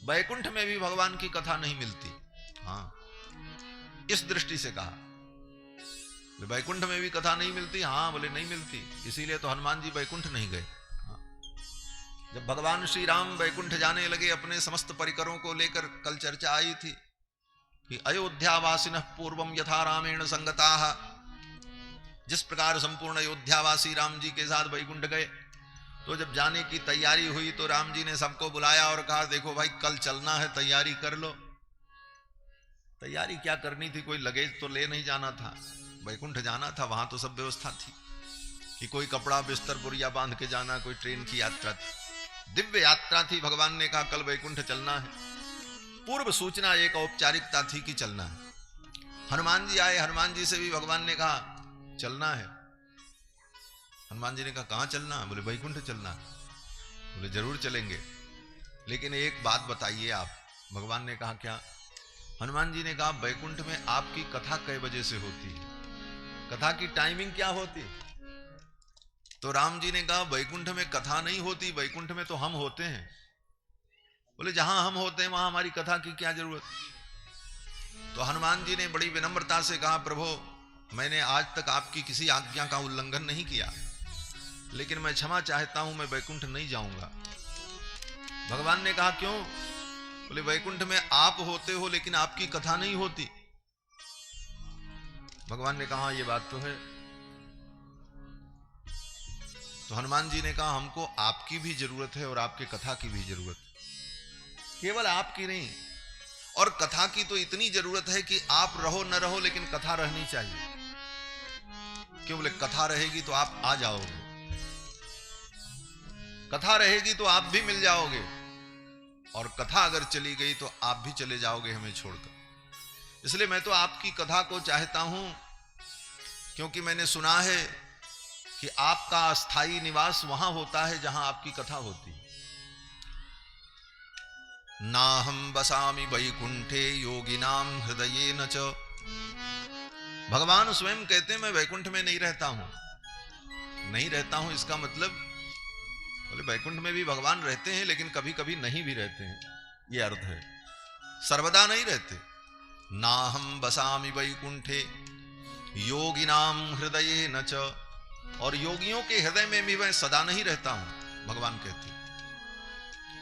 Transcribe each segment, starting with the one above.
वैकुंठ में भी भगवान की कथा नहीं मिलती। हाँ, इस दृष्टि से कहा, वैकुंठ में भी कथा नहीं मिलती। हाँ बोले नहीं मिलती, इसीलिए तो हनुमान जी वैकुंठ नहीं गए। हाँ। जब भगवान श्री राम वैकुंठ जाने लगे अपने समस्त परिकरों को लेकर, कल चर्चा आई थी कि अयोध्यावासिनः पूर्वम यथा रामेण संगताः, जिस प्रकार संपूर्ण अयोध्यावासी राम जी के साथ वैकुंठ गए, तो जब जाने की तैयारी हुई तो राम जी ने सबको बुलाया और कहा देखो भाई कल चलना है, तैयारी कर लो। तैयारी क्या करनी थी, कोई लगेज तो ले नहीं जाना था, वैकुंठ जाना था, वहां तो सब व्यवस्था थी कि कोई कपड़ा बिस्तर पुरिया बांध के जाना, कोई ट्रेन की यात्रा थी, दिव्य यात्रा थी। भगवान ने कहा कल वैकुंठ चलना है, पूर्व सूचना, एक औपचारिकता थी कि चलना है। हनुमान जी आए, हनुमान जी से भी भगवान ने कहा चलना है। हनुमान जी ने कहा कहां चलना है? बोले वैकुंठ चलना है। बोले जरूर चलेंगे, लेकिन एक बात बताइए आप। भगवान ने कहा क्या? हनुमान जी ने कहा वैकुंठ में आपकी कथा कई बजे से होती है, कथा की टाइमिंग क्या होती? तो राम जी ने कहा वैकुंठ में कथा नहीं होती, वैकुंठ में तो हम होते हैं। बोले जहां हम होते हैं वहां हमारी कथा की क्या जरूरत? तो हनुमान जी ने बड़ी विनम्रता से कहा प्रभु मैंने आज तक आपकी किसी आज्ञा का उल्लंघन नहीं किया, लेकिन मैं क्षमा चाहता हूं, मैं वैकुंठ नहीं जाऊंगा। भगवान ने कहा क्यों? बोले वैकुंठ में आप होते हो लेकिन आपकी कथा नहीं होती। भगवान ने कहा ये बात तो है। तो हनुमान जी ने कहा हमको आपकी भी जरूरत है और आपके कथा की भी जरूरत, केवल आपकी नहीं, और कथा की तो इतनी जरूरत है कि आप रहो न रहो लेकिन कथा रहनी चाहिए। क्यों? बोले कथा रहेगी तो आप आ जाओगे, कथा रहेगी तो आप भी मिल जाओगे, और कथा अगर चली गई तो आप भी चले जाओगे हमें छोड़कर। इसलिए मैं तो आपकी कथा को चाहता हूं, क्योंकि मैंने सुना है कि आपका स्थायी निवास वहां होता है जहां आपकी कथा होती है। नाहं बसामि वैकुंठे योगिनां हृदयेन च। भगवान स्वयं कहते हैं मैं वैकुंठ में नहीं रहता हूं। नहीं रहता हूं इसका मतलब, बोले वैकुंठ में भी भगवान रहते हैं लेकिन कभी कभी नहीं भी रहते हैं, ये अर्थ है, सर्वदा नहीं रहते। नाहं बसामि वैकुंठे योगिनां हृदयेन च, और योगियों के हृदय में भी मैं सदा नहीं रहता हूं। भगवान कहते हैं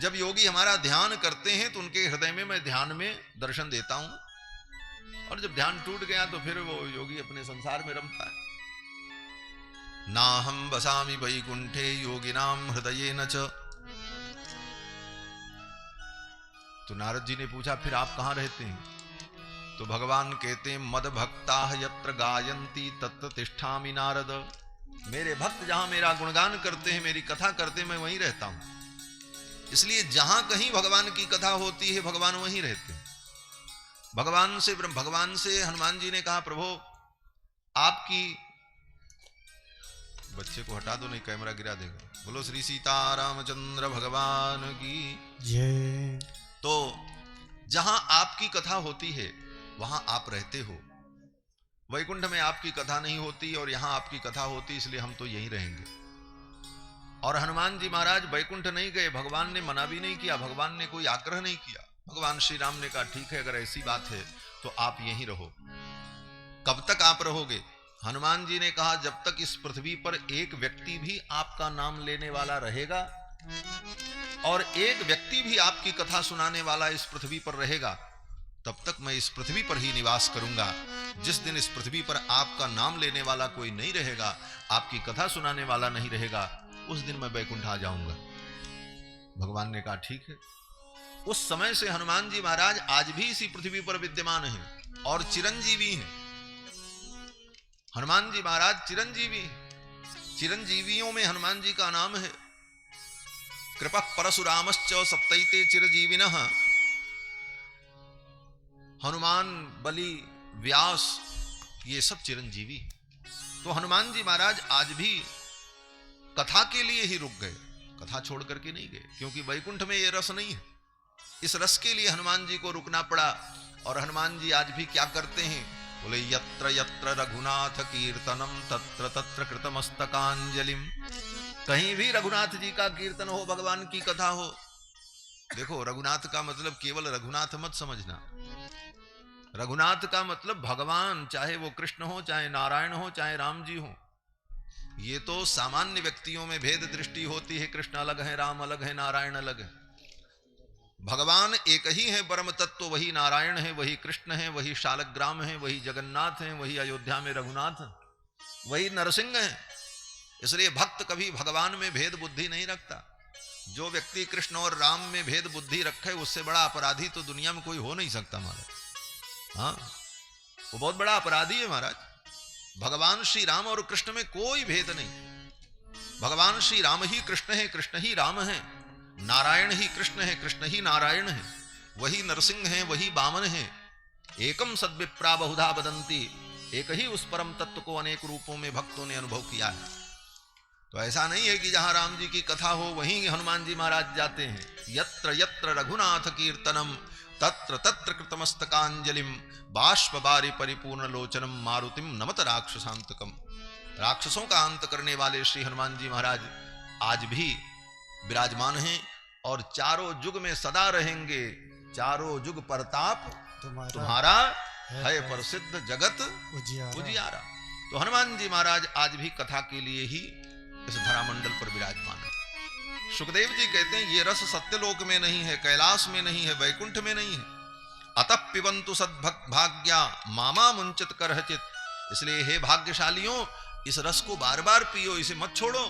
जब योगी हमारा ध्यान करते हैं तो उनके हृदय में मैं ध्यान में दर्शन देता हूं, और जब ध्यान टूट गया तो फिर वो योगी अपने संसार में रमता है। नाहं बसामि वैकुंठे योगिनां हृदयेन च। तो नारद जी ने पूछा फिर आप कहां रहते हैं? तो भगवान कहते हैं मद भक्ताः यत्र गायन्ति तत्र तिष्ठामि नारद। मेरे भक्त जहां मेरा गुणगान करते हैं, मेरी कथा करते हैं, मैं वहीं रहता हूं। इसलिए जहां कहीं भगवान की कथा होती है भगवान वहीं रहते हैं। भगवान से हनुमान जी ने कहा प्रभु आपकी, बच्चे को हटा दो नहीं कैमरा गिरा देगा। बोलो श्री सीतारामचंद्र भगवान की जय। तो जहां आपकी कथा होती है वहां आप रहते हो। वैकुंठ में आपकी कथा नहीं होती और यहां आपकी कथा होती, इसलिए हम तो यहीं रहेंगे। और हनुमान जी महाराज वैकुंठ नहीं गए, भगवान ने मना भी नहीं किया, भगवान ने कोई आग्रह नहीं किया। भगवान श्री राम ने कहा ठीक है अगर ऐसी बात है तो आप यहीं रहो। कब तक आप रहोगे? हनुमान जी ने कहा जब तक इस पृथ्वी पर एक व्यक्ति भी आपका नाम लेने वाला रहेगा और एक व्यक्ति भी आपकी कथा सुनाने वाला इस पृथ्वी पर रहेगा, तब तक मैं इस पृथ्वी पर ही निवास करूंगा। जिस दिन इस पृथ्वी पर आपका नाम लेने वाला कोई नहीं रहेगा, आपकी कथा सुनाने वाला नहीं रहेगा, उस दिन मैं वैकुंठ आ जाऊंगा। भगवान ने कहा ठीक है। उस समय से हनुमान जी महाराज आज भी इसी पृथ्वी पर विद्यमान हैं और चिरंजीवी हैं। हनुमान जी महाराज चिरंजीवी, चिरंजीवियों में हनुमान जी का नाम है। कृपः परशुरामश्च सप्तैते चिरजीविनः। हनुमान, बलि, व्यास, ये सब चिरंजीवी। तो हनुमान जी महाराज आज भी कथा के लिए ही रुक गए, कथा छोड़ करके नहीं गए, क्योंकि वैकुंठ में ये रस नहीं है। इस रस के लिए हनुमान जी को रुकना पड़ा। और हनुमान जी आज भी क्या करते हैं? बोले यत्र यत्र रघुनाथ कीर्तनम तत्र तत्र कृतमस्तकांजलिम। कहीं भी रघुनाथ जी का कीर्तन हो, भगवान की कथा हो, देखो, रघुनाथ का मतलब केवल रघुनाथ मत समझना। रघुनाथ का मतलब भगवान, चाहे वो कृष्ण हो, चाहे नारायण हो, चाहे राम जी हो। ये तो सामान्य व्यक्तियों में भेद दृष्टि होती है, कृष्ण अलग है, राम अलग है, नारायण अलग है। भगवान एक ही है, परम तत्व वही नारायण है, वही कृष्ण है, वही शालग्राम है, वही जगन्नाथ है, वही अयोध्या में रघुनाथ, वही नरसिंह है। इसलिए भक्त कभी भगवान में भेद बुद्धि नहीं रखता। जो व्यक्ति कृष्ण और राम में भेद बुद्धि रखे, उससे बड़ा अपराधी तो दुनिया में कोई हो नहीं सकता महाराज। हाँ, वो बहुत बड़ा अपराधी है महाराज। भगवान श्री राम और कृष्ण में कोई भेद नहीं। भगवान श्री राम ही कृष्ण है, कृष्ण ही राम है। नारायण ही कृष्ण है, कृष्ण ही नारायण है। वही नरसिंह है, वही वामन है। एकम सद्विप्रा बहुधा वदन्ति। एक ही उस परम तत्व को अनेक रूपों में भक्तों ने अनुभव किया है। तो ऐसा नहीं है कि जहां राम जी की कथा हो वहीं हनुमान जी महाराज जाते हैं। यत्र यत्र रघुनाथ कीर्तनम तत्र तत्र कृतमस्तकांजलिम बाष्पबारी परिपूर्ण लोचनम मारुतिम नमत राक्षसांतकम। राक्षसों का अंत करने वाले श्री हनुमान जी महाराज आज भी विराजमान हैं और चारों युग में सदा रहेंगे। चारों युग प्रताप तुम्हारा है प्रसिद्ध जगत उजियारा। तो हनुमान जी महाराज आज भी कथा के लिए ही इस धरामंडल पर विराजमान है। सुखदेव जी कहते हैं ये रस सत्यलोक में नहीं है, कैलाश में नहीं है, वैकुंठ में नहीं है। अतः पिबंतु सद्भक्त भाग्या मामा मुंचित करहचित। इसलिए हे भाग्यशालियों, इस रस को बार बार पियो, इसे मत छोड़ो।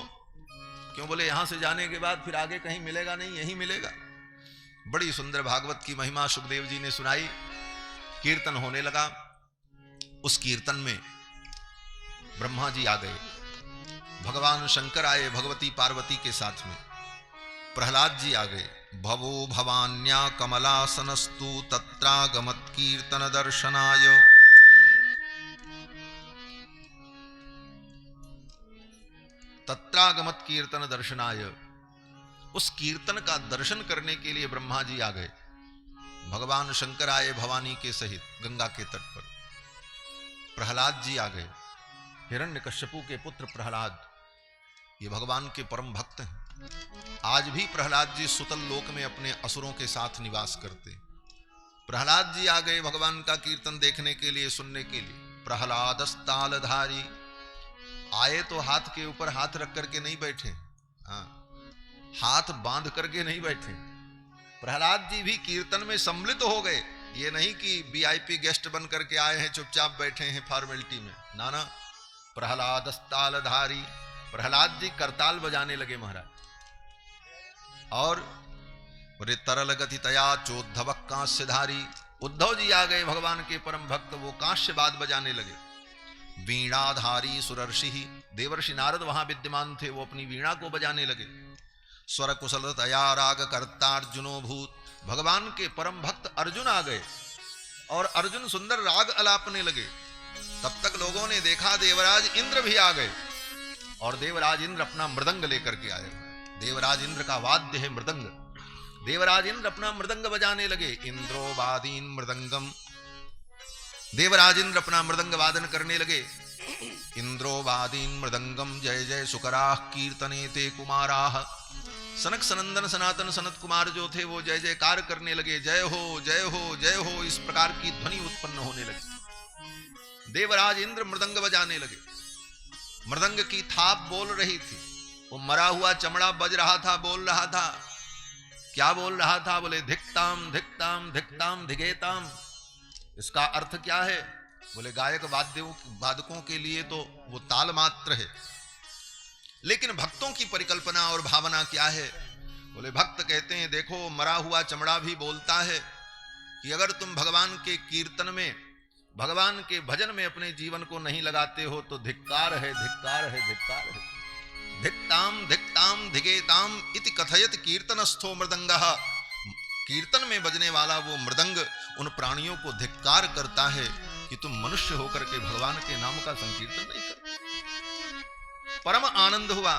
क्यों बोले, यहां से जाने के बाद फिर आगे कहीं मिलेगा नहीं, यही मिलेगा। बड़ी सुंदर भागवत की महिमा सुखदेव जी ने सुनाई। कीर्तन होने लगा। उस कीर्तन में ब्रह्मा जी आ गए, भगवान शंकर आए भगवती पार्वती के साथ में, प्रहलाद जी आ गए। भवो भवान्या कमलासनस्तु तत्रागमत कीर्तन दर्शनाय। तत्रागमत कीर्तन दर्शनाय। उस कीर्तन का दर्शन करने के लिए ब्रह्मा जी आ गए। भगवान शंकर आए भवानी के सहित गंगा के तट पर। प्रहलाद जी आ गए, हिरण्यकश्यपु के पुत्र प्रहलाद, ये भगवान के परम भक्त हैं। आज भी प्रहलाद जी सुतल लोक में अपने असुरों के साथ निवास करते। प्रहलाद जी आ गए भगवान का कीर्तन देखने के लिए, सुनने के लिए। प्रहलादस्तालधारी आए तो हाथ के ऊपर हाथ रख करके नहीं बैठे, हाँ, हाथ बांध करके नहीं बैठे। प्रहलाद जी भी कीर्तन में सम्मिलित हो गए। ये नहीं कि वीआईपी गेस्ट बन करके आए हैं, चुपचाप बैठे हैं फॉर्मेलिटी में, ना ना। प्रहलादस्तालधारी, प्रहलाद जी करताल बजाने लगे महाराज। और बोले तरल गति तया चोद्धव कांस्यधारी। उद्धव जी आ गए भगवान के परम भक्त, वो कांस्य बाद बजाने लगे। वीणाधारी सुरर्षि, देवर्षि नारद वहां विद्यमान थे, वो अपनी वीणा को बजाने लगे। स्वर कुशल तया राग कर्ता अर्जुनो भूत। भगवान के परम भक्त अर्जुन आ गए और अर्जुन सुंदर राग अलापने लगे। तब तक लोगों ने देखा देवराज इंद्र भी आ गए, और देवराज इंद्र अपना मृदंग लेकर के आए। देवराज इंद्र का वाद्य है मृदंग। देवराज इंद्र अपना मृदंग बजाने लगे। इंद्रो वादीन मृदंगम। देवराज इंद्र अपना मृदंग वादन करने लगे। इंद्रो वादीन मृदंगम जय जय सुकराह कीर्तने ते कुमाराह। सनक सनंदन सनातन सनत कुमार जो थे वो जय जयकार करने लगे, जय हो जय हो जय हो, इस प्रकार की ध्वनि उत्पन्न होने लगी। देवराज इंद्र मृदंग बजाने लगे। मृदंग की थाप बोल रही थी, वो मरा हुआ चमड़ा बज रहा था, बोल रहा था। क्या बोल रहा था? बोले धिक्ताम धिक्ताम धिक्ताम धिगेताम। इसका अर्थ क्या है? बोले गायक वादकों के लिए तो वो ताल मात्र है, लेकिन भक्तों की परिकल्पना और भावना क्या है? बोले भक्त कहते हैं देखो मरा हुआ चमड़ा भी बोलता है कि अगर तुम भगवान के कीर्तन में, भगवान के भजन में अपने जीवन को नहीं लगाते हो तो धिक्कार है, धिक्कार है, धिक्कार है। धिक्ताम धिक्ताम धिगेताम इति कथयत कीर्तनस्थो मृदंगः। कीर्तन में बजने वाला वो मृदंग उन प्राणियों को धिक्कार करता है कि तुम मनुष्य होकर के भगवान के नाम का संकीर्तन नहीं करते। परम आनंद हुआ।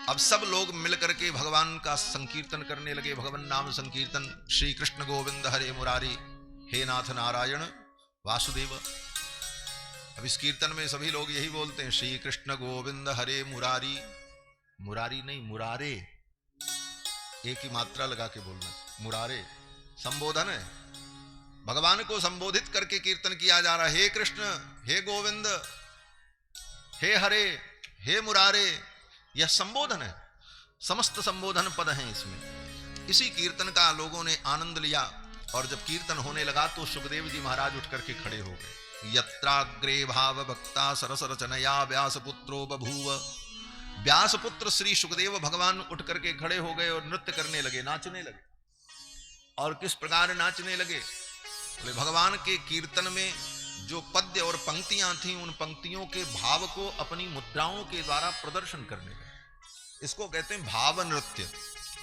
अब सब लोग मिलकर के भगवान का संकीर्तन करने लगे, भगवान नाम संकीर्तन। श्री कृष्ण गोविंद हरे मुरारी, हे नाथ नारायण वासुदेव। अब इस कीर्तन में सभी लोग यही बोलते हैं, श्री कृष्ण गोविंद हरे मुरारी। मुरारी नहीं, मुरारे, एक ही मात्रा लगा के बोलना। मुरारे संबोधन है, भगवान को संबोधित करके कीर्तन किया जा रहा है। हे कृष्ण, हे गोविंद, हे हरे, हे मुरारे, यह संबोधन है। समस्त संबोधन पद हैं इसमें। इसी कीर्तन का लोगों ने आनंद लिया और जब कीर्तन होने लगा तो सुखदेव जी महाराज उठ करके खड़े हो गए। यत्राग्रे भाव भक्ता सरस रचनया व्यास पुत्रो बभूव। व्यास पुत्र श्री सुखदेव भगवान उठ करके खड़े हो गए और नृत्य करने लगे, नाचने लगे। और किस प्रकार नाचने लगे? बोले भगवान के कीर्तन में जो पद्य और पंक्तियां थीं, उन पंक्तियों के भाव को अपनी मुद्राओं के द्वारा प्रदर्शन करने लगे। इसको कहते हैं भाव नृत्य।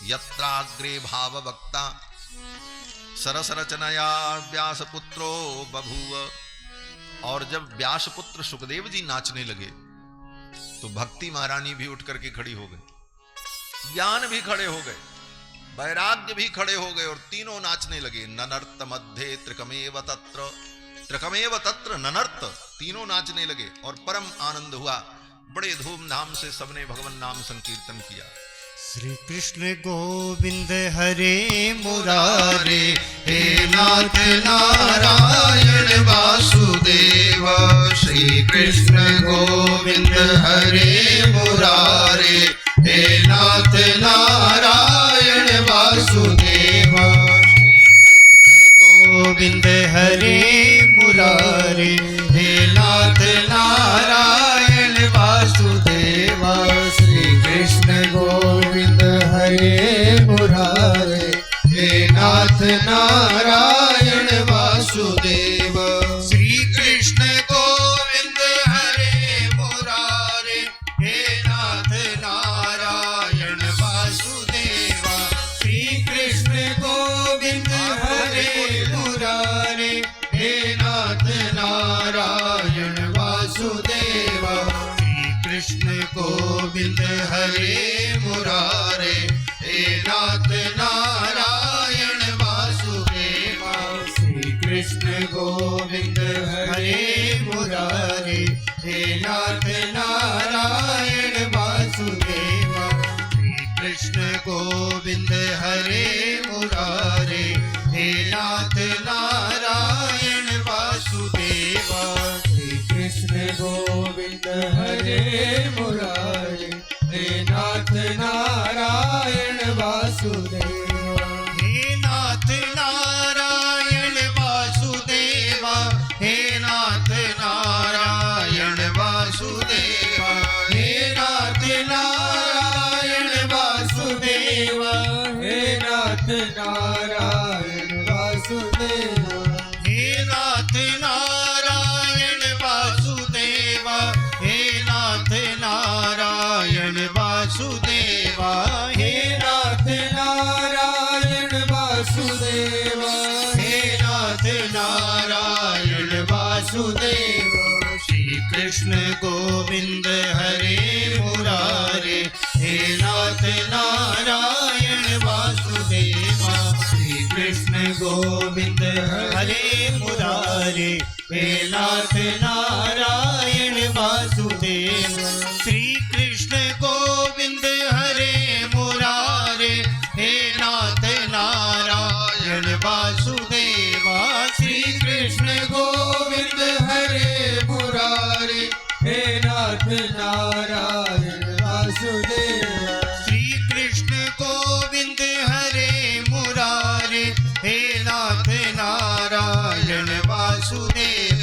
यत्राग्रे भाव वक्ता सरस रचनया व्यास पुत्रो बभूव। और जब व्यास पुत्र सुखदेव जी नाचने लगे तो भक्ति महारानी भी उठ करके खड़ी हो गई, ज्ञान भी खड़े हो गए, वैराग्य भी खड़े हो गए और तीनों नाचने लगे। ननर्त मध्य त्रिकमेव तत्र, त्रिकमेव तत्र ननर्त, तीनों नाचने लगे और परम आनंद हुआ। बड़े धूमधाम से सबने भगवान नाम संकीर्तन किया। श्री कृष्ण गोविंद हरे मुरारे, हे नाथ नारायण वासुदेव। श्री कृष्ण गोविंद हरे मुरारे, हे नाथ नारायण वासुदेव। गोविंद हरे मुरारे, हे नाथ नारायण वासुदेव। श्री कृष्ण गोविंद हरे मुरारे, हे नाथ नारायण वासुदेव। श्री कृष्ण गोविंद हरे मुरारे, हे नाथ नारायण वासुदेव। श्री कृष्ण गोविंद हरे मुरारे, हे नाथ नारायण वासुदेव। श्री कृष्ण गोविंद हरे मुरारे, हे नाथ नारायण वासुदेव। श्री कृष्ण गोविंद हरे मुरारे, हे नाथ नारायण वासुदेव। श्री कृष्ण गोविंद हरे मुरारे, हे नाथ नारायण वासुदेव। श्री कृष्ण गोविंद हरे मुरारे, हे नाथ नारायण वासुदेव। हे नाथ नारायण वासुदेव, हे नाथ नारायण वासुदेव। हे नाथ नारायण वासुदेव, हे नाथ नारायण वासुदेव। हे नाथ नारायण वासुदेव, हे नाथ नारायण वासुदेव। हे नाथ नारायण वासुदेव, हे नाथ नारायण वासुदेव। श्री कृष्ण गोविंद हरे मुरारे, हे नाथ नारायण वासुदेव। श्री कृष्ण गोविंद हरे मुरारे, हे नाथ नारायण वासुदेव। श्री कृष्ण गोविंद हरे मुरारे, हे नाथ नारायण वासुदेव। श्री कृष्ण गोविंद हरे मुरारे, हे नाथ नारायण वासुदेव। श्री कृष्ण गोविंद हरे मुरारे, हे नाथ नारायण वासुदेव।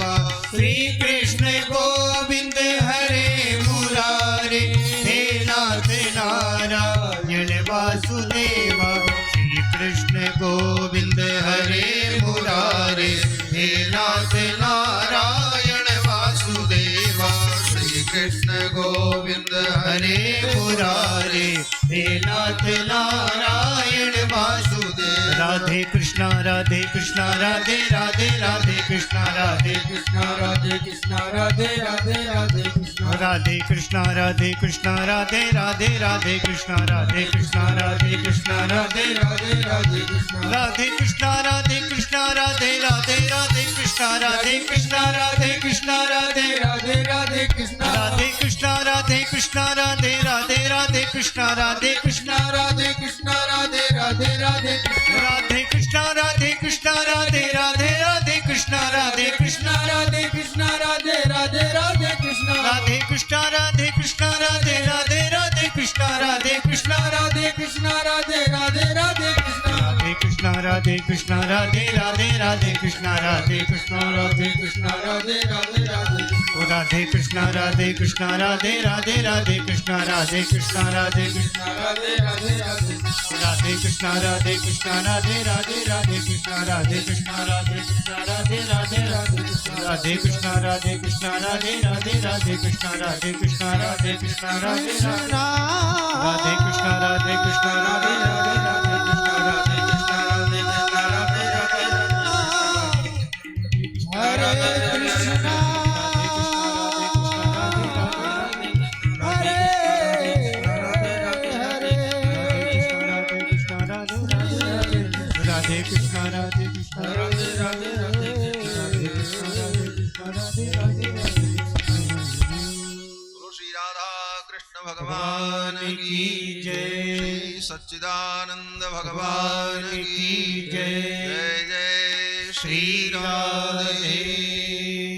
श्री कृष्ण गोविंद हरे मुरारे, हे नाथ नारायण वासुदेव। श्री कृष्ण गोविंद हरे मुरारे, हे नाथ नारायण वासुदेव। श्री कृष्ण गोविंद हरे मुरारे, हे नाथ नारायण वासुदेव। राधे कृष्णा राधे कृष्णा राधे राधे राधे कृष्णा राधे कृष्णा राधे कृष्णा राधे राधे राधे कृष्णा राधे कृष्णा राधे कृष्णा राधे राधे राधे कृष्णा राधे कृष्णा राधे कृष्णा राधे राधे राधे कृष्णा राधे कृष्णा राधे कृष्णा राधे राधे राधे कृष्णा राधे कृष्णा राधे कृष्णा राधे राधे राधे कृष्णा राधे कृष्णा राधे कृष्णा राधे राधे राधे कृष्णा राधे कृष्णा राधे कृष्णा राधे राधे राधे राधे कृष्णा राधे कृष्णा राधे राधे राधे कृष्णा राधे कृष्णा राधे कृष्णा राधे राधे राधे कृष्णा राधे कृष्णा राधे कृष्णा राधे राधे राधे कृष्णा राधे कृष्णा राधे कृष्णा राधे राधे राधे कृष्णा राधे कृष्णा राधे कृष्णा राधे राधे राधे कृष्णा राधे कृष्णा राधे कृष्णा राधे राधे राधे ओ राधे कृष्णा राधे कृष्णा राधे राधे राधे कृष्णा राधे कृष्णा राधे कृष्णा राधे राधे राधे राधे कृष्णा राधे कृष्णा राधे राधे राधे कृष्णा राधे कृष्णा राधे कृष्णा राधे राधे राधे राधे कृष्णा राधे कृष्णा राधे राधे राधे कृष्णा राधे कृष्णा राधे कृष्णा राधे राधे कृष्णा राधे कृष्णा राधे राधे राधे कृष्णा राधे कृष्णा राधे कृष्णा राधे राधे हरे कृष्णा राधे कृष्णा राधे कृष्णा राधे राधे राधे राधे कृष्णा राधे कृष्णा राधे राधे गुरु श्री राधा कृष्ण भगवान की जय। श्री सच्चिदानंद भगवान की जय। जय जय श्री राधे